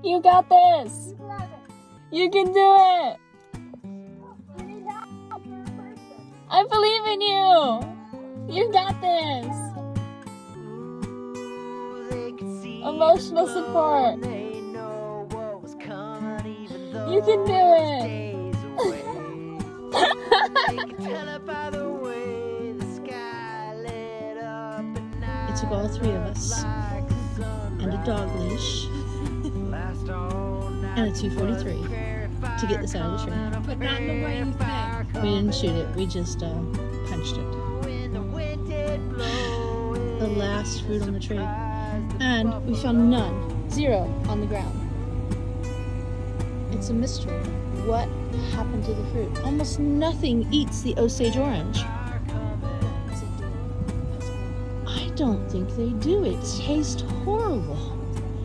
You got this. You can do it. I believe in you. You got this. Emotional support. You can do it. It took all three of us and a dog leash and a 243 to get this out of the tree. But not in the way you think. We didn't shoot it, we just punched it. The last fruit on the tree. And we found none, 0 on the ground. It's a mystery. What happened to the fruit? Almost nothing eats the Osage orange. I don't think they do. It tastes horrible.